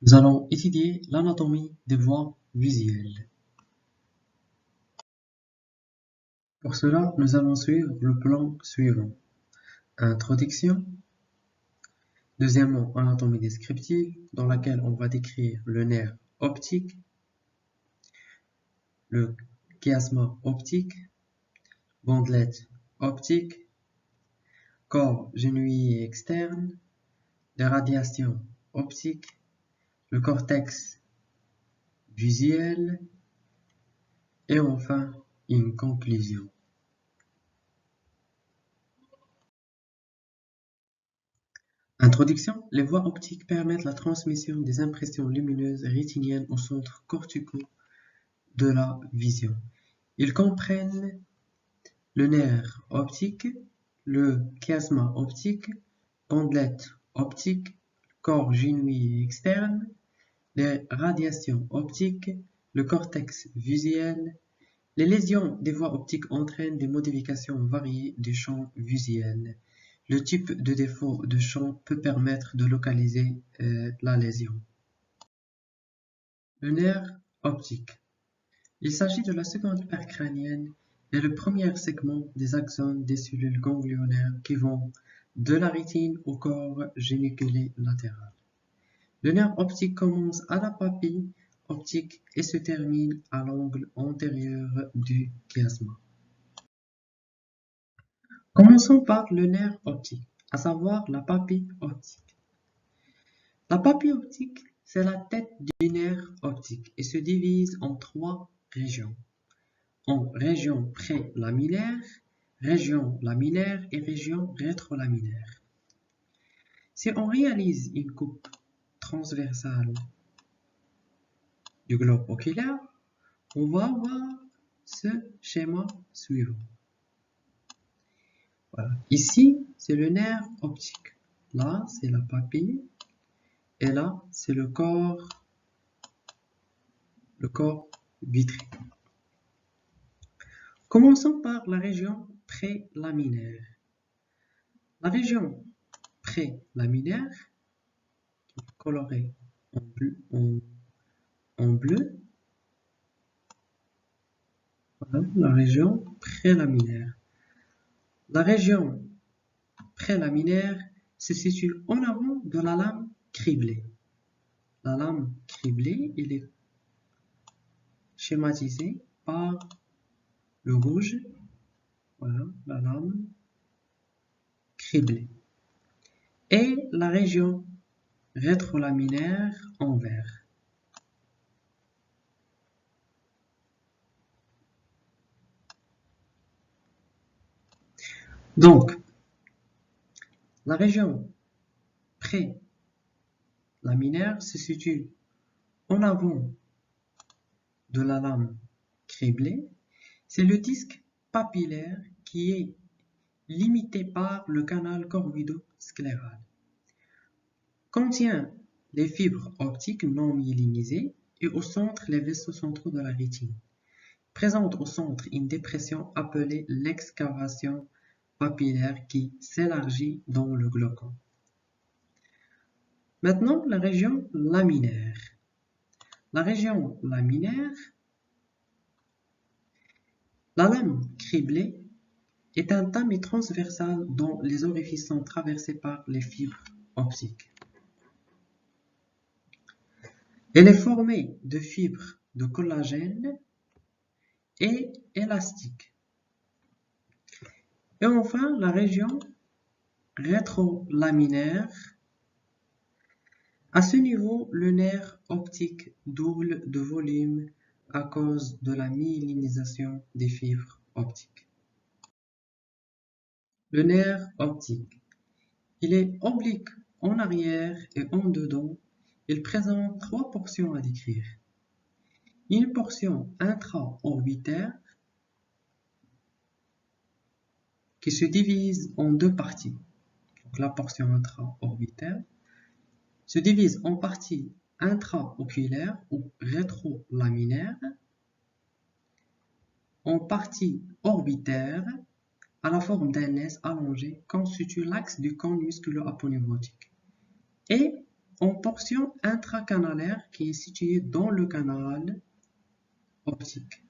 Nous allons étudier l'anatomie des voies visuelles. Pour cela, nous allons suivre le plan suivant. Introduction. Deuxièmement, anatomie descriptive, dans laquelle on va décrire le nerf optique, le chiasma optique, bandelette optique, corps genouillé externe, les radiations optiques, le cortex visuel et enfin une conclusion. Introduction. Les voies optiques permettent la transmission des impressions lumineuses rétiniennes aux centres corticaux de la vision. Ils comprennent le nerf optique, le chiasma optique, bandelette optique, corps genouillé externe, les radiations optiques, le cortex visuel. Les lésions des voies optiques entraînent des modifications variées du champ visuel. Le type de défaut de champ peut permettre de localiser la lésion. Le nerf optique. Il s'agit de la seconde paire crânienne et le premier segment des axones des cellules ganglionnaires qui vont de la rétine au corps géniculé latéral. Le nerf optique commence à la papille optique et se termine à l'angle antérieur du chiasma. Commençons par le nerf optique, à savoir la papille optique. La papille optique, c'est la tête du nerf optique et se divise en trois régions. En région prélaminaire, région laminaire et région rétrolaminaire. Si on réalise une coupe transversale du globe oculaire, on va avoir ce schéma suivant. Voilà. Ici, c'est le nerf optique. Là, c'est la papille. Et là, c'est le corps vitré. Commençons par la région prélaminaire. La région prélaminaire, colorée en bleu, voilà, la région prélaminaire. La région prélaminaire se situe en avant de la lame criblée. La lame criblée, elle est schématisée par le rouge. Voilà, la lame criblée. Et la région rétrolaminaire en vert. Donc, la région prélaminaire se situe en avant de la lame criblée. C'est le disque papillaire qui est limité par le canal corvido-scléral. Contient les fibres optiques non myélinisées et au centre les vaisseaux centraux de la rétine. Présente au centre une dépression appelée l'excavation papillaire qui s'élargit dans le glaucome. Maintenant, la région laminaire. La région laminaire, la lame criblée est un tamis transversal dont les orifices sont traversés par les fibres optiques. Elle est formée de fibres de collagène et élastiques. Et enfin, la région rétrolaminaire. À ce niveau, le nerf optique double de volume à cause de la myélinisation des fibres optiques. Le nerf optique. Il est oblique en arrière et en dedans. Il présente trois portions à décrire. Une portion intra-orbitaire qui se divise en deux parties. Donc, la portion intra-orbitaire se divise en partie intraoculaire ou rétrolaminaire, en partie orbitaire à la forme d'un S allongé constitue l'axe du cône musculo-aponeurotique et en portion intracanalaire qui est située dans le canal optique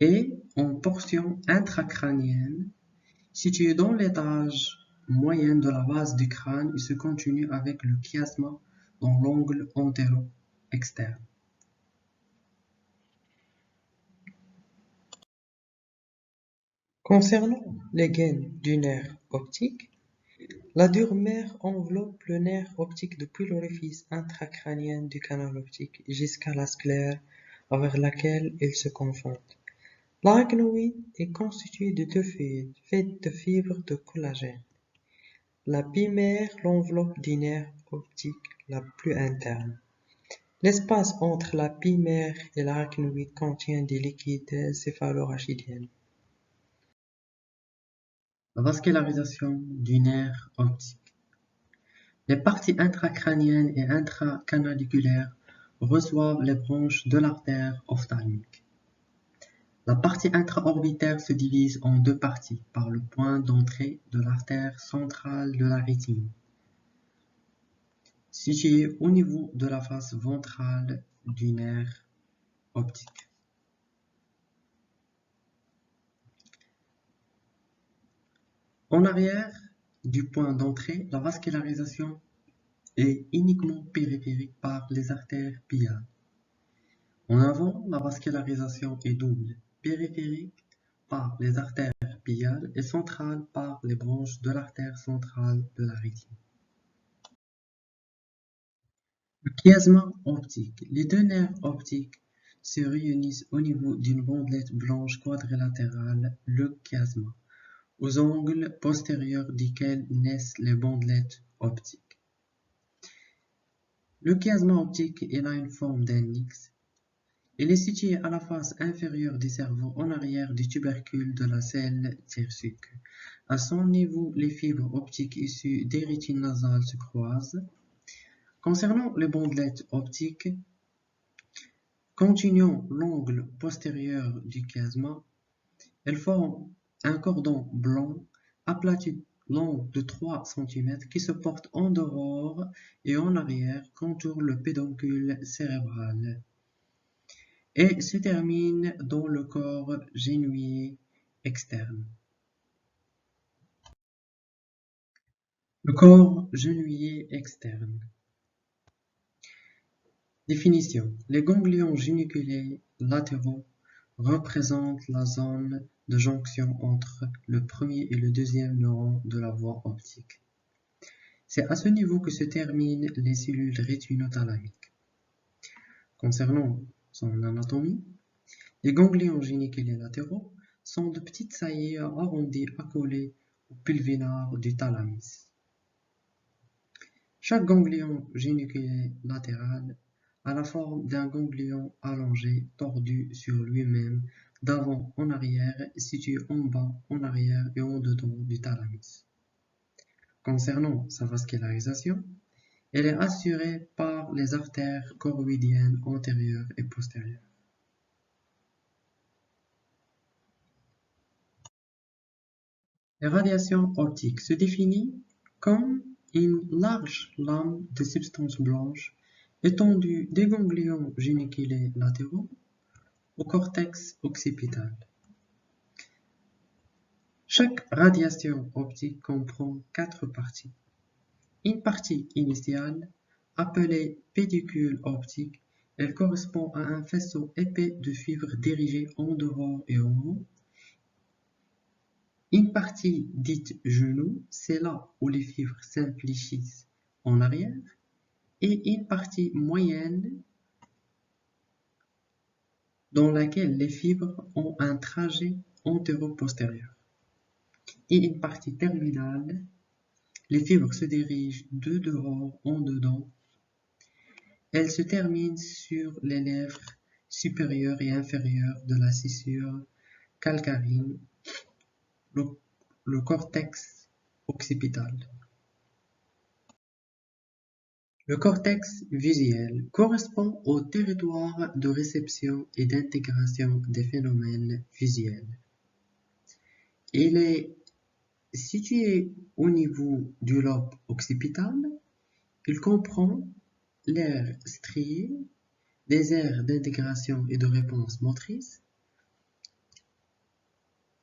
et en portion intracrânienne située dans l'étage moyen de la base du crâne et se continue avec le chiasma dans l'angle antéro-externe. Concernant les gaines du nerf optique, la dure mère enveloppe le nerf optique depuis l'orifice intracrânien du canal optique jusqu'à la sclère avec laquelle il se confronte. L'arachnoïde est constitué de deux feuilles faites de fibres de collagène. La bimère l'enveloppe du nerf optique la plus interne. L'espace entre la bimère et l'arachnoïde contient des liquides céphalorachidien. La vascularisation du nerf optique. Les parties intracrâniennes et intracanaliculaires reçoivent les branches de l'artère ophtalmique. La partie intraorbitaire se divise en deux parties par le point d'entrée de l'artère centrale de la rétine, située au niveau de la face ventrale du nerf optique. En arrière du point d'entrée, la vascularisation est uniquement périphérique par les artères piales. En avant, la vascularisation est double, périphérique par les artères piales et centrale par les branches de l'artère centrale de la rétine. Le chiasma optique. Les deux nerfs optiques se réunissent au niveau d'une bandelette blanche quadrilatérale, le chiasma, aux angles postérieurs duquel naissent les bandelettes optiques. Le chiasma optique a une forme d'un X. Il est situé à la face inférieure du cerveau, en arrière du tubercule de la selle thyrsique. À son niveau, les fibres optiques issues des rétines nasales se croisent. Concernant les bandelettes optiques, continuant l'angle postérieur du chiasma, elles forment un cordon blanc aplati long de 3 cm qui se porte en dehors et en arrière, contourne le pédoncule cérébral et se termine dans le corps genouillé externe. Le corps genouillé externe. Définition. Les ganglions géniculés latéraux représentent la zone de jonction entre le premier et le deuxième neuron de la voie optique. C'est à ce niveau que se terminent les cellules rétinothalamiques. Concernant son anatomie, les ganglions géniculés latéraux sont de petites saillies arrondies accolées au pulvinar du thalamus. Chaque ganglion géniculé latéral a la forme d'un ganglion allongé, tordu sur lui-même, d'avant en arrière, situé en bas, en arrière et en dedans du thalamus. Concernant sa vascularisation, elle est assurée par les artères choroïdiennes antérieures et postérieures. La radiation optique se définit comme une large lame de substance blanche étendue des ganglions géniculés latéraux au cortex occipital. Chaque radiation optique comprend 4 parties. Une partie initiale, appelée pédicule optique, elle correspond à un faisceau épais de fibres dirigées en dehors et en haut. Une partie dite genou, c'est là où les fibres s'infléchissent en arrière, et une partie moyenne dans laquelle les fibres ont un trajet antéro-postérieur. Et une partie terminale, les fibres se dirigent de dehors en dedans. Elles se terminent sur les lèvres supérieures et inférieures de la scissure calcarine, le cortex occipital. Le cortex visuel correspond au territoire de réception et d'intégration des phénomènes visuels. Il est Situé au niveau du lobe occipital, il comprend l'aire striée, des aires d'intégration et de réponse motrice.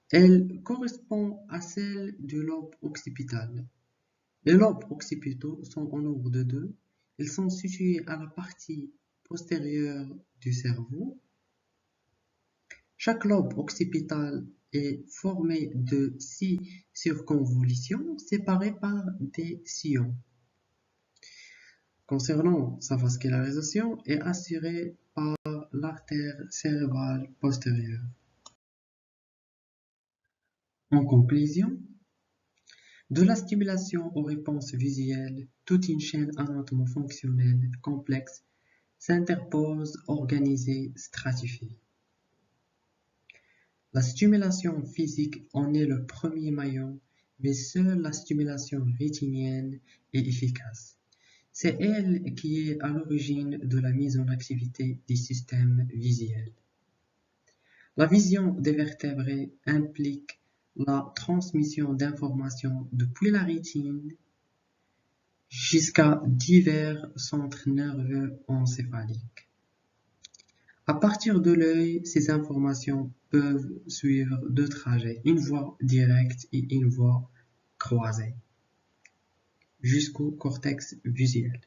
Elle correspond à celle du lobe occipital. Les lobes occipitaux sont au nombre de deux. Ils sont situés à la partie postérieure du cerveau. Chaque lobe occipital est formé de 6 circonvolutions séparées par des sillons. Concernant sa vascularisation, est assurée par l'artère cérébrale postérieure. En conclusion, de la stimulation aux réponses visuelles, toute une chaîne anatomo-fonctionnelle complexe s'interpose, organisée, stratifiée. La stimulation physique en est le premier maillon, mais seule la stimulation rétinienne est efficace. C'est elle qui est à l'origine de la mise en activité des systèmes visuels. La vision des vertébrés implique la transmission d'informations depuis la rétine jusqu'à divers centres nerveux encéphaliques. À partir de l'œil, ces informations peuvent suivre deux trajets, une voie directe et une voie croisée, jusqu'au cortex visuel.